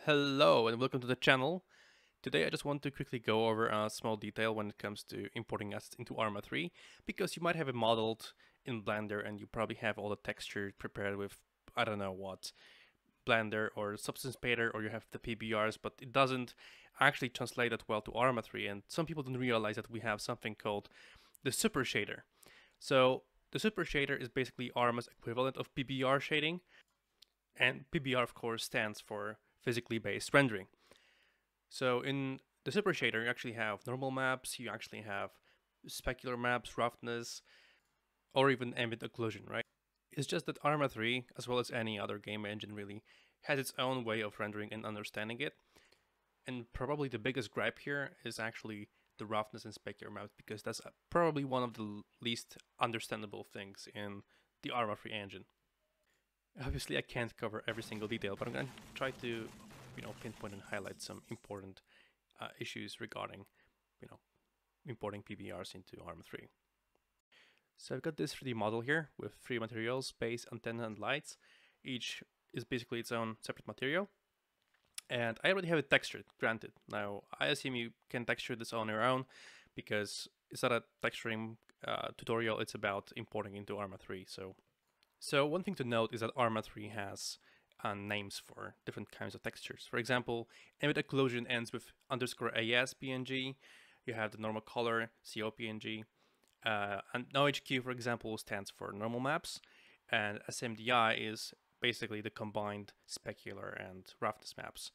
Hello and welcome to the channel. Today I just want to quickly go over a small detail when it comes to importing assets into ARMA 3, because you might have it modeled in Blender and you probably have all the textures prepared with, I don't know what, Blender or Substance Painter, or you have the PBRs, but it doesn't actually translate that well to ARMA 3, and some people don't realize that we have something called the Super Shader. So the Super Shader is basically ARMA's equivalent of PBR shading, and PBR of course stands for physically based rendering. So in the Super Shader, you actually have normal maps, you actually have specular maps, roughness, or even ambient occlusion, right? It's just that ARMA 3, as well as any other game engine really, has its own way of rendering and understanding it. And probably the biggest gripe here is actually the roughness and specular maps, because that's probably one of the least understandable things in the ARMA 3 engine. Obviously, I can't cover every single detail, but I'm going to try to, pinpoint and highlight some important issues regarding, importing PBRs into ARMA 3. So I've got this 3D model here with 3 materials: base, antenna, and lights. Each is basically its own separate material. And I already have it textured, granted. Now, I assume you can texture this on your own, because it's not a texturing tutorial, it's about importing into ARMA 3. So one thing to note is that ARMA 3 has names for different kinds of textures. For example, ambient occlusion ends with _AS PNG. You have the normal color COPNG. And NoHQ, for example, stands for normal maps. And SMDI is basically the combined specular and roughness maps.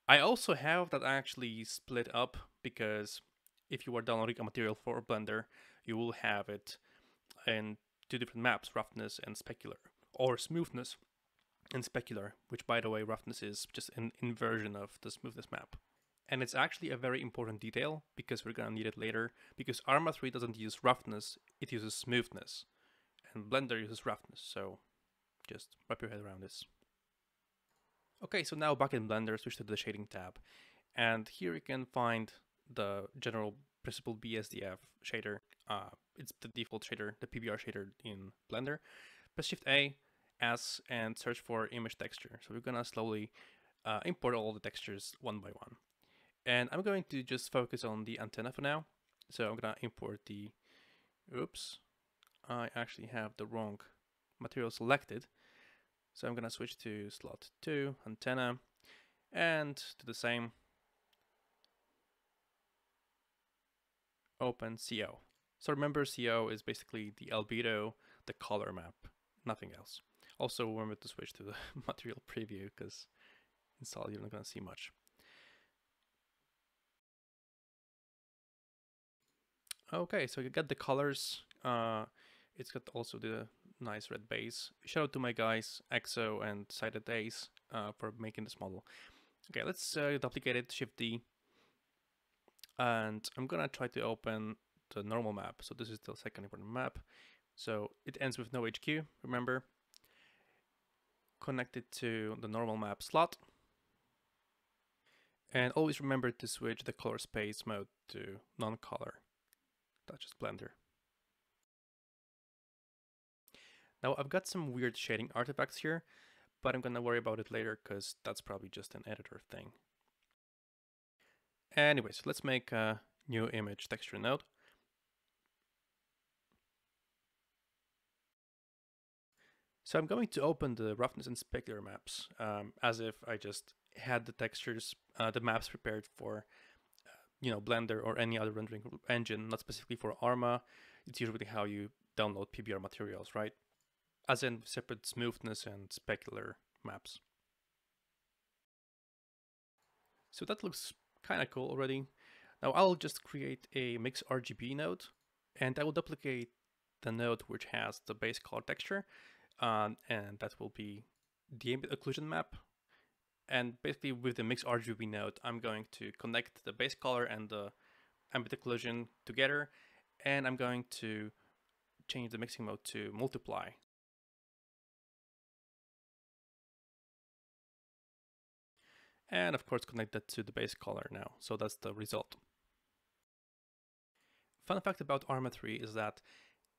I also have that actually split up, because if you are downloading a material for Blender, you will have it in 2 different maps: roughness and specular, or smoothness and specular, which, by the way, roughness is just an inversion of the smoothness map. And it's actually a very important detail, because we're gonna need it later, because ARMA 3 doesn't use roughness, it uses smoothness, and Blender uses roughness, so just wrap your head around this. Okay, so now back in Blender, switch to the shading tab, and here you can find the general principle BSDF shader. It's the default shader, the PBR shader in Blender. Press Shift A, S, and search for image texture. So we're gonna slowly import all the textures one by one. And I'm going to just focus on the antenna for now. So I'm gonna import the, oops, I actually have the wrong material selected. So I'm gonna switch to slot 2, antenna, and do the same. Open CO. So remember, CO is basically the albedo, the color map, nothing else. Also remember to switch to the material preview, because in solid you're not going to see much. Okay, so you get the colors. It's got also the nice red base. Shout out to my guys Exo and Sighted Ace for making this model. Okay, let's duplicate it, Shift D. And I'm gonna try to open the normal map. So this is the second important map. So it ends with no HQ, remember. Connect it to the normal map slot. And always remember to switch the color space mode to non-color. That's just Blender. Now I've got some weird shading artifacts here, but I'm gonna worry about it later, because that's probably just an editor thing. Anyways, let's make a new image texture node. So I'm going to open the roughness and specular maps, as if I just had the textures, the maps prepared for, Blender or any other rendering engine, not specifically for ARMA. It's usually how you download PBR materials, right? As in separate smoothness and specular maps. So that looks kind of cool already. Now I'll just create a mix RGB node, and I will duplicate the node which has the base color texture, and that will be the ambient occlusion map. And basically with the mix RGB node, I'm going to connect the base color and the ambient occlusion together, and I'm going to change the mixing mode to multiply. And of course connect that to the base color now, so that's the result. Fun fact about ARMA 3 is that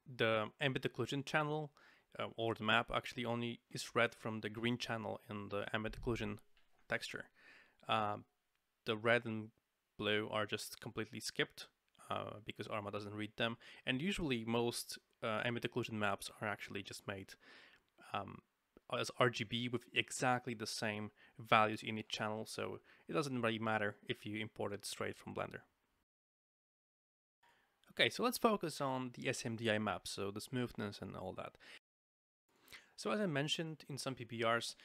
the ambient occlusion channel, or the map, actually only is read from the green channel in the ambient occlusion texture. The red and blue are just completely skipped because ARMA doesn't read them. And usually most ambient occlusion maps are actually just made um, as RGB with exactly the same values in each channel, so it doesn't really matter if you import it straight from Blender. Okay, so let's focus on the SMDI map, so the smoothness and all that. So as I mentioned, in some PBRs,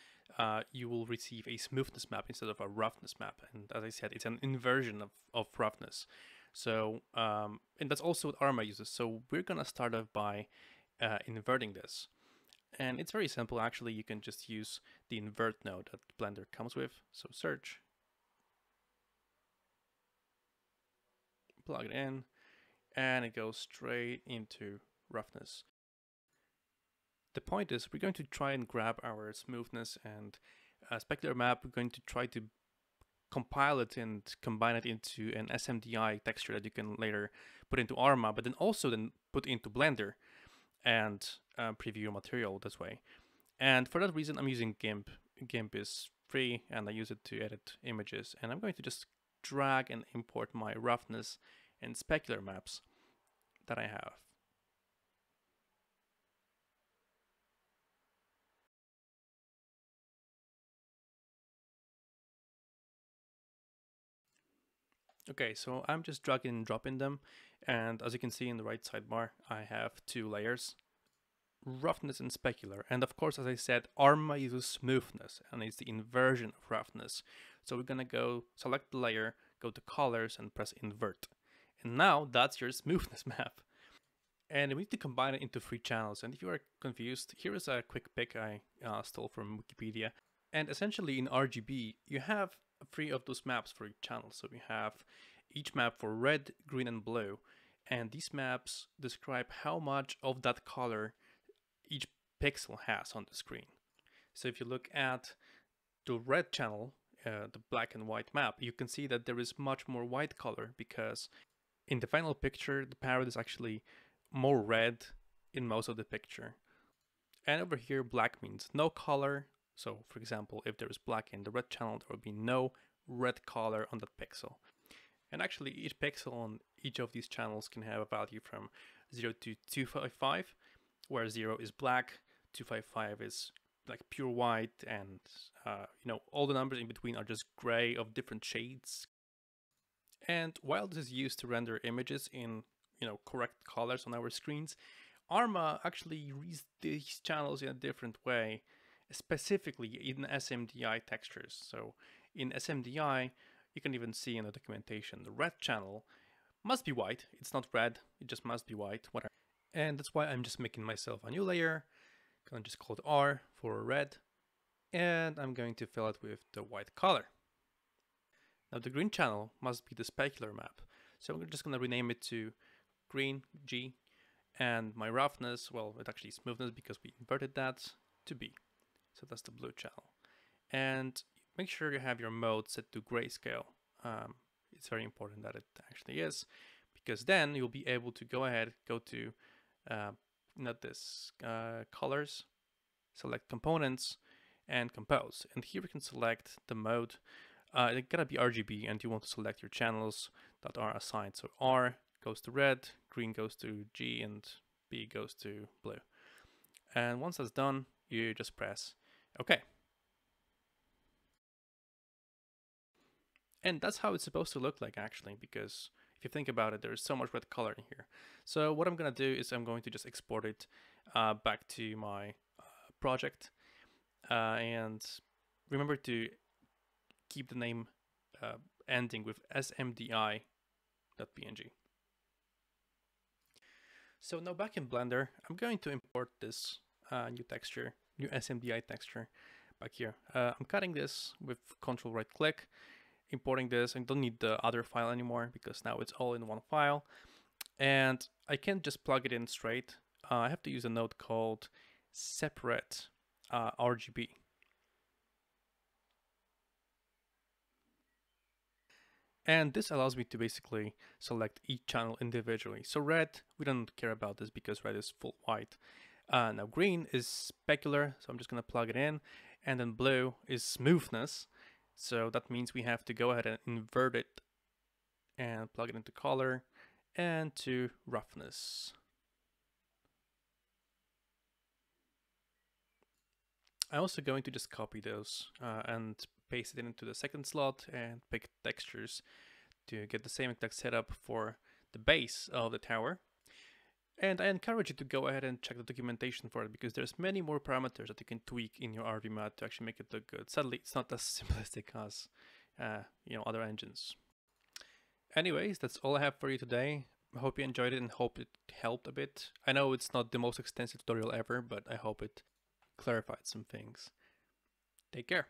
you will receive a smoothness map instead of a roughness map. And as I said, it's an inversion of roughness. So, and that's also what ARMA uses. So we're gonna start off by inverting this. And it's very simple, actually. You can just use the invert node that Blender comes with. So search, plug it in, and it goes straight into roughness. The point is, we're going to try and grab our smoothness and specular map. We're going to try to compile it and combine it into an SMDI texture that you can later put into ARMA, but then also then put into Blender and preview your material this way. And for that reason, I'm using Gimp. Gimp is free, and I use it to edit images. And I'm going to just drag and import my roughness and specular maps that I have. Okay, so I'm just dragging and dropping them, and as you can see in the right sidebar, I have two layers, roughness and specular. And of course, as I said, ARMA uses smoothness, and it's the inversion of roughness. So we're gonna go select the layer, go to colors, and press invert. And now that's your smoothness map. And we need to combine it into 3 channels. And if you are confused, here is a quick pic I stole from Wikipedia. And essentially in RGB, you have 3 of those maps for each channel. So we have each map for red, green, and blue. And these maps describe how much of that color each pixel has on the screen. So if you look at the red channel, the black and white map, you can see that there is much more white color because in the final picture, the parrot is actually more red in most of the picture. And over here, black means no color. So for example, if there is black in the red channel, there will be no red color on that pixel. And actually each pixel on each of these channels can have a value from 0 to 255, where 0 is black, 255 is like pure white, and all the numbers in between are just gray of different shades. And while this is used to render images in correct colors on our screens, ARMA actually reads these channels in a different way, specifically in SMDI textures. So in SMDI, you can even see in the documentation, the red channel must be white. It's not red, it just must be white, whatever. And that's why I'm just making myself a new layer. I'm gonna just call it R for red. And I'm going to fill it with the white color. Now the green channel must be the specular map. So I'm just gonna rename it to green G, and my roughness, well, it's actually smoothness because we inverted that, to B. So that's the blue channel. And make sure you have your mode set to grayscale. It's very important that it actually is, because then you'll be able to go ahead, go to colors, select components, and compose. And here we can select the mode. It's gotta be RGB, and you want to select your channels that are assigned. So R goes to red, green goes to G, and B goes to blue. And once that's done, you just press OK. And that's how it's supposed to look like, actually, because if you think about it, there's so much red color in here. So what I'm going to do is I'm going to just export it back to my project. And remember to keep the name ending with smdi.png. So now back in Blender, I'm going to import this new texture, new SMDI texture back here. I'm cutting this with Control right click, importing this. I don't need the other file anymore because now it's all in one file. And I can't just plug it in straight. I have to use a node called separate RGB. And this allows me to basically select each channel individually. So red, we don't care about this because red is full white. Now green is specular, so I'm just gonna plug it in. And then blue is smoothness. So that means we have to go ahead and invert it and plug it into color and to roughness. I'm also going to just copy those and paste it into the second slot and pick textures to get the same exact setup for the base of the tower. And I encourage you to go ahead and check the documentation for it, because there's many more parameters that you can tweak in your RV mod to actually make it look good. Sadly, it's not as simplistic as other engines. Anyways, that's all I have for you today. I hope you enjoyed it and hope it helped a bit. I know it's not the most extensive tutorial ever, but I hope it clarified some things. Take care.